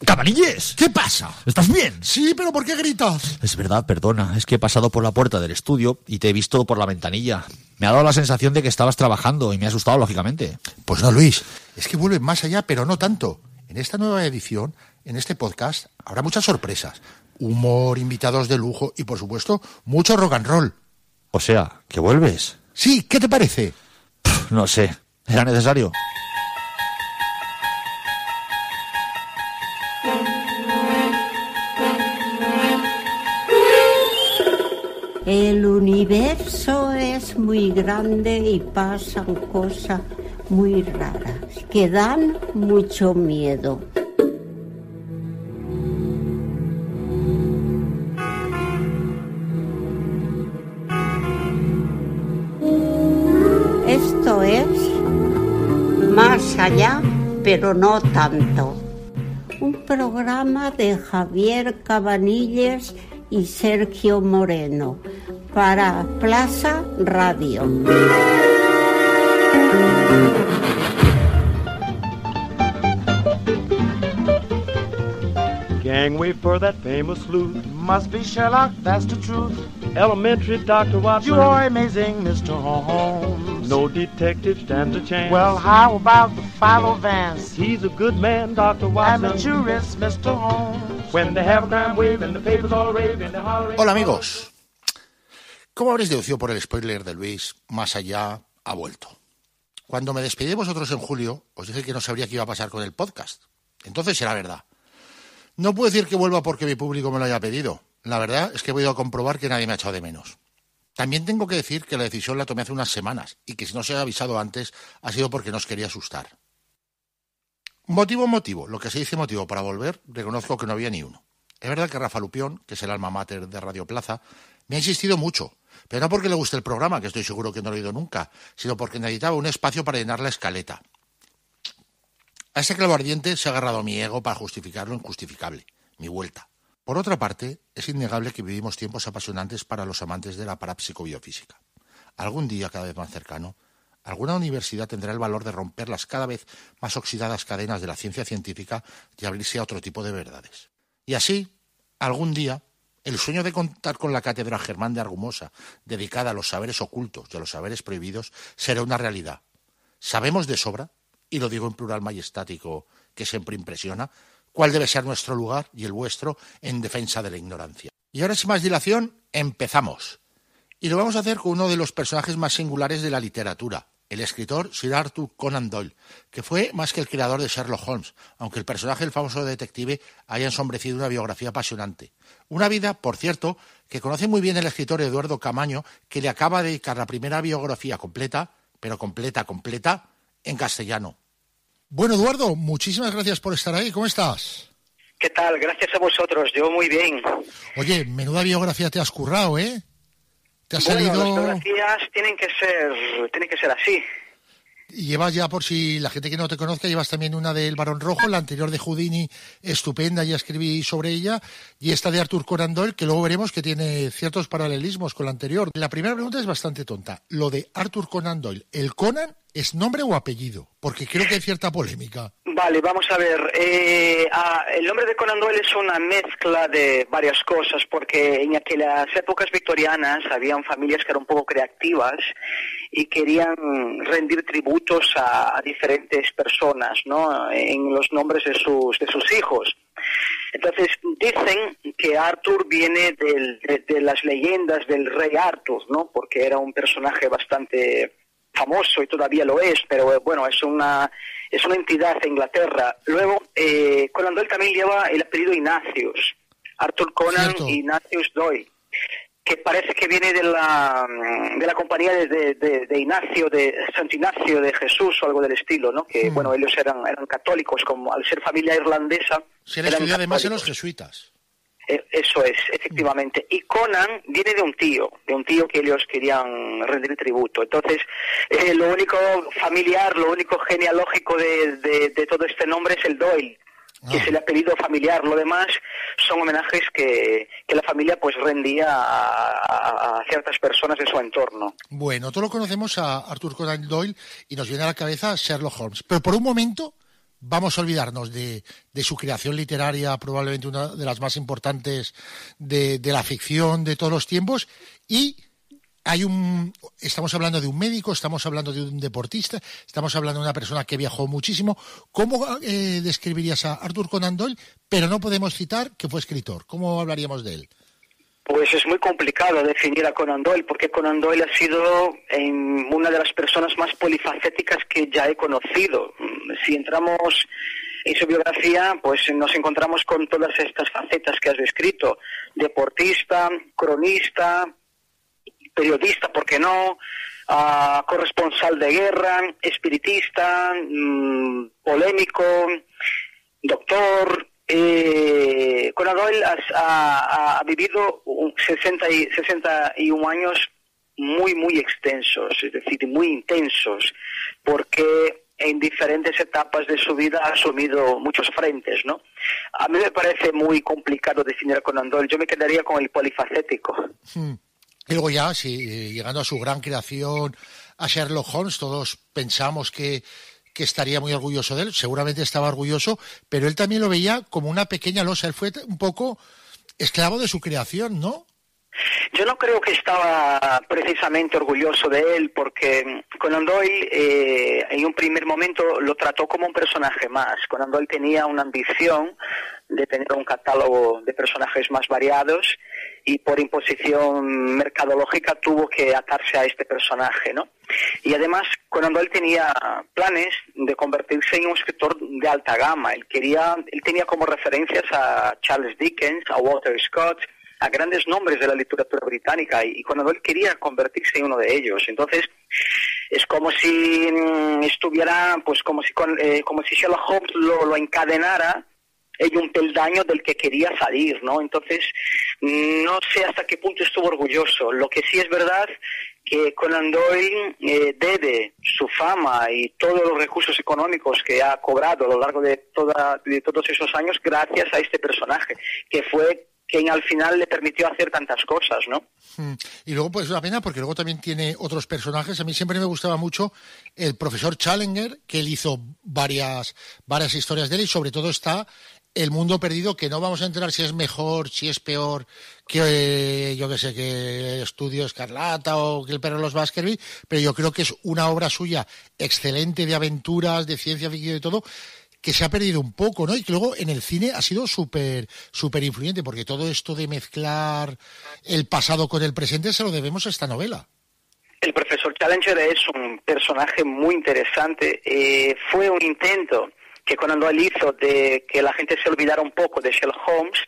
¡Cabanilles! ¿Qué pasa? ¿Estás bien? Sí, pero ¿por qué gritas? Es verdad, perdona. Es que he pasado por la puerta del estudio y te he visto por la ventanilla. Me ha dado la sensación de que estabas trabajando y me ha asustado, lógicamente. Pues no, Luis. Es que vuelve más allá, pero no tanto. En esta nueva edición, en este podcast, habrá muchas sorpresas. Humor, invitados de lujo y, por supuesto, mucho rock and roll. O sea, ¿que vuelves? Sí, ¿qué te parece? No sé. ¿Era necesario? El universo es muy grande y pasan cosas muy raras que dan mucho miedo. Esto es Más allá, pero no tanto. Un programa de Javier Cabanilles y Sergio Moreno para Plaza Radio. Gangway for that famous sleuth. Must be Sherlock, that's the truth. Elementary, Dr. Watson. You are amazing, Mr. Holmes. No detective stands a chance. Well, how about the Philo Vance? He's a good man, Dr. Watson. I'm a jurist, Mr. Holmes. When they have a crime wave and the papers all rave and they're hollering... Hola, amigos. ¿Cómo habréis deducido por el spoiler de Luis? Más allá ha vuelto. Cuando me despedí de vosotros en julio, os dije que no sabría qué iba a pasar con el podcast. Entonces será verdad. No puedo decir que vuelva porque mi público me lo haya pedido. La verdad es que he podido comprobar que nadie me ha echado de menos. También tengo que decir que la decisión la tomé hace unas semanas y que si no se ha avisado antes ha sido porque no os quería asustar. Motivo. Lo que se dice motivo para volver, reconozco que no había ni uno. Es verdad que Rafa Lupión, que es el alma mater de Radio Plaza, me ha insistido mucho, pero no porque le guste el programa, que estoy seguro que no lo he oído nunca, sino porque necesitaba un espacio para llenar la escaleta. A ese clavo ardiente se ha agarrado mi ego para justificar lo injustificable, mi vuelta. Por otra parte, es innegable que vivimos tiempos apasionantes para los amantes de la parapsicobiofísica. Algún día, cada vez más cercano, alguna universidad tendrá el valor de romper las cada vez más oxidadas cadenas de la ciencia científica y abrirse a otro tipo de verdades. Y así, algún día, el sueño de contar con la cátedra Germán de Argumosa, dedicada a los saberes ocultos y a los saberes prohibidos, será una realidad. Sabemos de sobra, y lo digo en plural majestático que siempre impresiona, cuál debe ser nuestro lugar y el vuestro en defensa de la ignorancia. Y ahora, sin más dilación, empezamos. Y lo vamos a hacer con uno de los personajes más singulares de la literatura, el escritor Sir Arthur Conan Doyle, que fue más que el creador de Sherlock Holmes, aunque el personaje del famoso detective haya ensombrecido una biografía apasionante. Una vida, por cierto, que conoce muy bien el escritor Eduardo Camaño, que le acaba de dedicar la primera biografía completa, pero completa, en castellano. Bueno, Eduardo, muchísimas gracias por estar ahí. ¿Cómo estás? ¿Qué tal? Gracias a vosotros. Yo muy bien. Oye, menuda biografía te has currado, ¿eh? Te ha bueno, salido... las biografías tienen que ser así. Y llevas ya, por si la gente que no te conozca, llevas también una del Barón Rojo, la anterior de Houdini, estupenda, ya escribí sobre ella, y esta de Arthur Conan Doyle, que luego veremos que tiene ciertos paralelismos con la anterior. La primera pregunta es bastante tonta. Lo de Arthur Conan Doyle, ¿el Conan es nombre o apellido? Porque creo que hay cierta polémica. Vale, vamos a ver. El nombre de Conan Doyle es una mezcla de varias cosas, porque en aquellas épocas victorianas habían familias que eran un poco creativas y querían rendir tributos a diferentes personas, ¿no? En los nombres de sus hijos. Entonces dicen que Arthur viene de las leyendas del rey Arthur, ¿no? Porque era un personaje bastante famoso y todavía lo es, pero bueno, es una entidad de Inglaterra. Luego, Conan Doyle también lleva el apellido Ignatius, Arthur Conan Ignatius Doyle, que parece que viene de la compañía de Ignacio, de Santo Ignacio de Jesús o algo del estilo, ¿no? Que bueno, ellos eran católicos, como al ser familia irlandesa. Se le estudió además en los jesuitas. Eso es, efectivamente. Y Conan viene de un tío que ellos querían rendir tributo. Entonces, lo único familiar, lo único genealógico de todo este nombre es el Doyle, que es el apellido familiar. Lo demás son homenajes que la familia pues rendía a ciertas personas de su entorno. Bueno, todos lo conocemos a Arthur Conan Doyle y nos viene a la cabeza Sherlock Holmes. Pero por un momento vamos a olvidarnos de su creación literaria, probablemente una de las más importantes de la ficción de todos los tiempos, y estamos hablando de un médico, estamos hablando de un deportista, estamos hablando de una persona que viajó muchísimo. ¿Cómo describirías a Arthur Conan Doyle? Pero no podemos citar que fue escritor. ¿Cómo hablaríamos de él? Pues es muy complicado definir a Conan Doyle, porque Conan Doyle ha sido una de las personas más polifacéticas que ya he conocido. Si entramos en su biografía, pues nos encontramos con todas estas facetas que has descrito: deportista, cronista, periodista, ¿por qué no?, corresponsal de guerra, espiritista, polémico, doctor. Conan Doyle ha vivido 61 años muy extensos, es decir, muy intensos, porque en diferentes etapas de su vida ha asumido muchos frentes, ¿no? A mí me parece muy complicado definir a Conan Doyle. Yo me quedaría con el polifacético. Y luego ya, llegando a su gran creación, a Sherlock Holmes, todos pensamos que estaría muy orgulloso de él, seguramente estaba orgulloso, pero él también lo veía como una pequeña losa. Él fue un poco esclavo de su creación, ¿no? Yo no creo que estaba precisamente orgulloso de él, porque Conan Doyle en un primer momento lo trató como un personaje más. Conan Doyle tenía una ambición de tener un catálogo de personajes más variados, y por imposición mercadológica tuvo que atarse a este personaje, ¿no? Y además Conan Doyle tenía planes de convertirse en un escritor de alta gama. Él tenía como referencias a Charles Dickens, a Walter Scott, a grandes nombres de la literatura británica, y Conan Doyle quería convertirse en uno de ellos. Entonces es como si estuviera, pues como si Sherlock Holmes lo encadenara en un peldaño del que quería salir, ¿no? Entonces no sé hasta qué punto estuvo orgulloso. Lo que sí es verdad que Conan Doyle debe su fama y todos los recursos económicos que ha cobrado a lo largo de todos esos años gracias a este personaje, que fue quien al final le permitió hacer tantas cosas, ¿no? Y luego, pues, es una pena, porque luego también tiene otros personajes. A mí siempre me gustaba mucho el profesor Challenger, que él hizo varias historias de él, y sobre todo está El Mundo Perdido, que no vamos a enterar si es mejor, si es peor que, yo que sé, que Estudio Escarlata o que El Perro de los Baskerville, pero yo creo que es una obra suya excelente, de aventuras, de ciencia ficción y todo, que se ha perdido un poco, ¿no? Y que luego en el cine ha sido súper influyente, porque todo esto de mezclar el pasado con el presente se lo debemos a esta novela. El profesor Challenger es un personaje muy interesante. Fue un intento que Conan Doyle hizo de que la gente se olvidara un poco de Sherlock Holmes,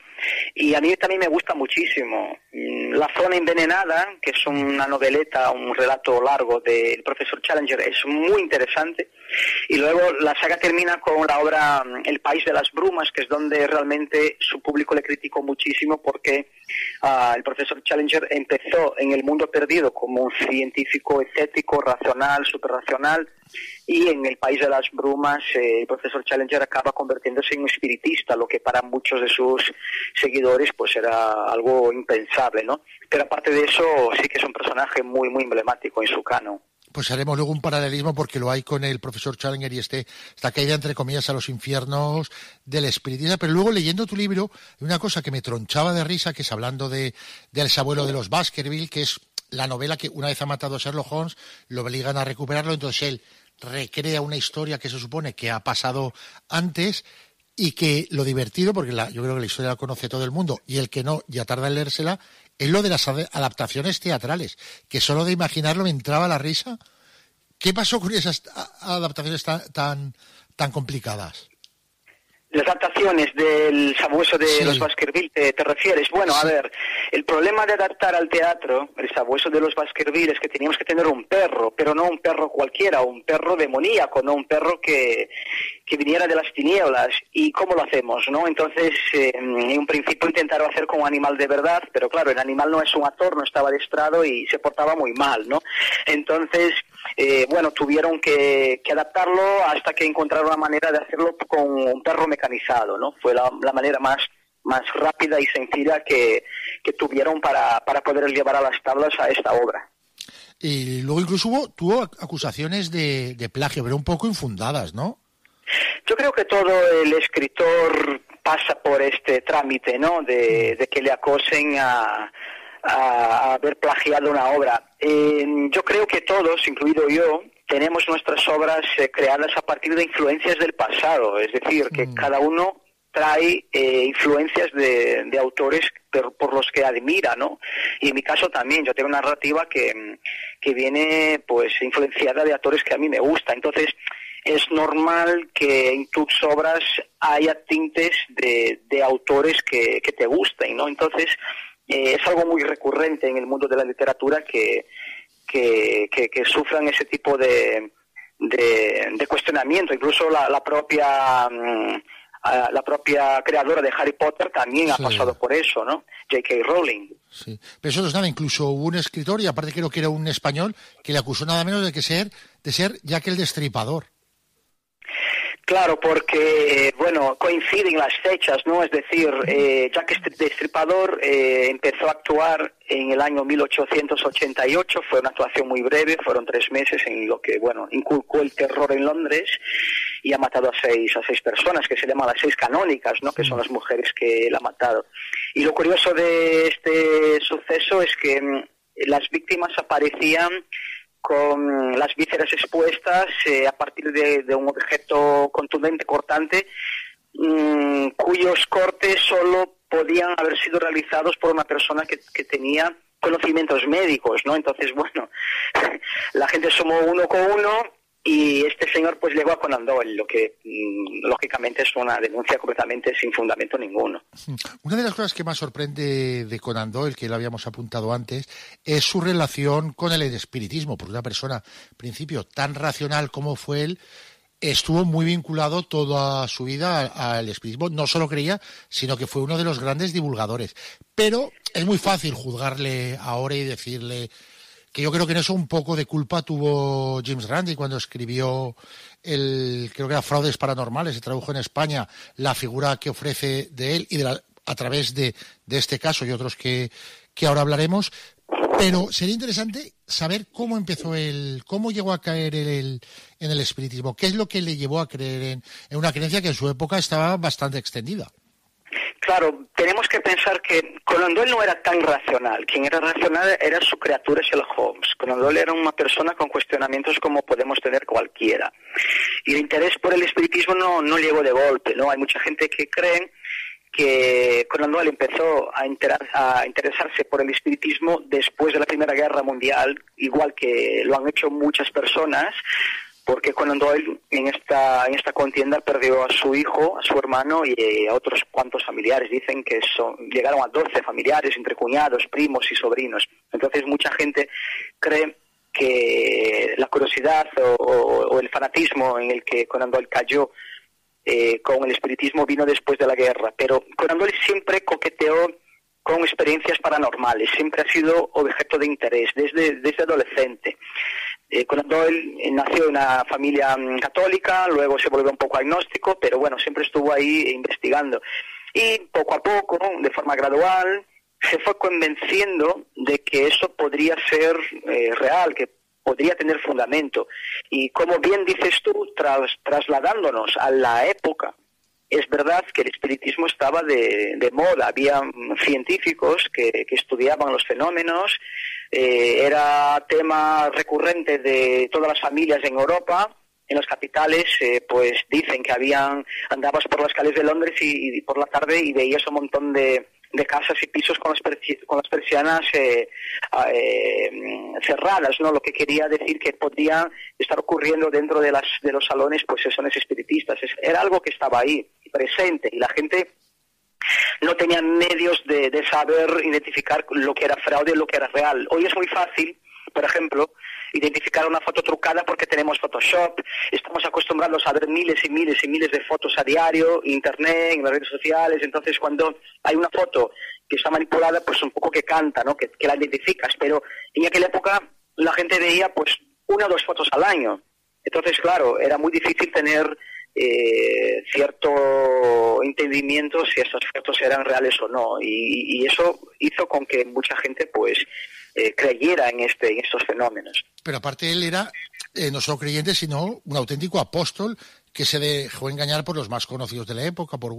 y a mí también me gusta muchísimo. La Zona Envenenada, que es una noveleta, un relato largo del profesor Challenger, es muy interesante. Y luego la saga termina con la obra El País de las Brumas, que es donde realmente su público le criticó muchísimo, porque el profesor Challenger empezó en El Mundo Perdido como un científico escéptico, racional, superracional, y en El País de las Brumas el profesor Challenger acaba convirtiéndose en un espiritista, lo que para muchos de sus seguidores pues era algo impensable, ¿no? Pero aparte de eso sí que es un personaje muy emblemático en su canon. Pues haremos luego un paralelismo, porque lo hay con el profesor Challenger y esta caída, entre comillas, a los infiernos del espiritista. Pero luego, leyendo tu libro, hay una cosa que me tronchaba de risa, que es hablando del sabuelo de los Baskerville, que es la novela que, una vez ha matado a Sherlock Holmes, lo obligan a recuperarlo. Entonces él recrea una historia que se supone que ha pasado antes, y que lo divertido, porque yo creo que la historia la conoce todo el mundo, y el que no ya tarda en leérsela, es lo de las adaptaciones teatrales, que solo de imaginarlo me entraba la risa. ¿Qué pasó con esas adaptaciones tan complicadas? Las adaptaciones del Sabueso de los Baskerville, ¿te refieres? Bueno, a ver, el problema de adaptar al teatro el Sabueso de los Baskerville es que teníamos que tener un perro, pero no un perro cualquiera, un perro demoníaco, no un perro que viniera de las tinieblas. ¿Y cómo lo hacemos, no? Entonces, en un principio intentaron hacer con un animal de verdad, pero claro, el animal no es un actor, no estaba adestrado y se portaba muy mal, ¿no? Entonces, bueno, tuvieron que adaptarlo hasta que encontraron una manera de hacerlo con un perro mecanizado, ¿no? Fue la manera más rápida y sencilla que tuvieron para poder llevar a las tablas a esta obra. Y luego incluso tuvo acusaciones de plagio, pero un poco infundadas, ¿no? Yo creo que todo el escritor pasa por este trámite, ¿no? De que le acosen a haber plagiado una obra. Yo creo que todos, incluido yo, tenemos nuestras obras creadas a partir de influencias del pasado, es decir, que cada uno trae influencias de autores por los que admira, ¿no? Y en mi caso también, yo tengo una narrativa que viene pues influenciada de autores que a mí me gustan. Entonces, es normal que en tus obras haya tintes de autores que te gusten, ¿no? Entonces, es algo muy recurrente en el mundo de la literatura que sufran ese tipo de cuestionamiento. Incluso la propia creadora de Harry Potter también ha pasado por eso, ¿no? J.K. Rowling. Sí, pero eso no es nada. Incluso hubo un escritor, y aparte creo que era un español, que le acusó nada menos de ser Jack el Destripador. Claro, porque, bueno, coinciden las fechas, ¿no? Es decir, Jack el Destripador empezó a actuar en el año 1888, fue una actuación muy breve, fueron 3 meses en lo que, bueno, inculcó el terror en Londres y ha matado a seis personas, que se llaman las 6 canónicas, ¿no? Que son las mujeres que él ha matado. Y lo curioso de este suceso es que las víctimas aparecían con las vísceras expuestas a partir de un objeto contundente, cortante, cuyos cortes solo podían haber sido realizados por una persona que tenía conocimientos médicos, ¿no? Entonces, bueno, la gente sumó uno con uno y este señor pues llegó a Conan Doyle, lo que lógicamente es una denuncia completamente sin fundamento ninguno. Una de las cosas que más sorprende de Conan Doyle, que lo habíamos apuntado antes, es su relación con el espiritismo, porque una persona, al principio, tan racional como fue él, estuvo muy vinculado toda su vida al espiritismo. No solo creía, sino que fue uno de los grandes divulgadores. Pero es muy fácil juzgarle ahora y decirle que yo creo que en eso un poco de culpa tuvo James Randi cuando escribió creo que era Fraudes Paranormales, se tradujo en España, la figura que ofrece de él y a través de este caso y otros que ahora hablaremos. Pero sería interesante saber cómo empezó cómo llegó a caer en el espiritismo, qué es lo que le llevó a creer en una creencia que en su época estaba bastante extendida. Claro, tenemos que pensar que Conan Doyle no era tan racional. Quien era racional era su criatura Sherlock Holmes. Conan Doyle era una persona con cuestionamientos como podemos tener cualquiera. Y el interés por el espiritismo no llegó de golpe, ¿no? Hay mucha gente que cree que Conan Doyle empezó a interesarse por el espiritismo después de la Primera Guerra Mundial, igual que lo han hecho muchas personas, porque Conan Doyle en esta contienda perdió a su hijo, a su hermano y a otros cuantos familiares. Dicen que llegaron a 12 familiares, entre cuñados, primos y sobrinos. Entonces mucha gente cree que la curiosidad o el fanatismo en el que Conan Doyle cayó con el espiritismo vino después de la guerra. Pero Conan Doyle siempre coqueteó con experiencias paranormales, siempre ha sido objeto de interés desde adolescente. Conan Doyle nació en una familia católica, luego se volvió un poco agnóstico, pero bueno, siempre estuvo ahí investigando. Y poco a poco, de forma gradual, se fue convenciendo de que eso podría ser real, que podría tener fundamento. Y como bien dices tú, trasladándonos a la época, es verdad que el espiritismo estaba de moda, había científicos que estudiaban los fenómenos, era tema recurrente de todas las familias en Europa. En las capitales, pues dicen que andabas por las calles de Londres y por la tarde y veías un montón de casas y pisos con las persianas cerradas, ¿no? Lo que quería decir que podía estar ocurriendo dentro de los salones, pues sesiones espiritistas. Era algo que estaba ahí, presente, y la gente no tenía medios de saber identificar lo que era fraude y lo que era real. Hoy es muy fácil, por ejemplo, identificar una foto trucada porque tenemos Photoshop, estamos acostumbrados a ver miles y miles y miles de fotos a diario, internet, en las redes sociales. Entonces cuando hay una foto que está manipulada, pues un poco que canta, ¿no? Que la identificas, pero en aquella época la gente veía pues 1 o 2 fotos al año. Entonces, claro, era muy difícil tener cierto entendimiento si esas fotos eran reales o no, y eso hizo con que mucha gente pues creyera en estos fenómenos. Pero aparte él era no solo creyente, sino un auténtico apóstol que se dejó engañar por los más conocidos de la época, por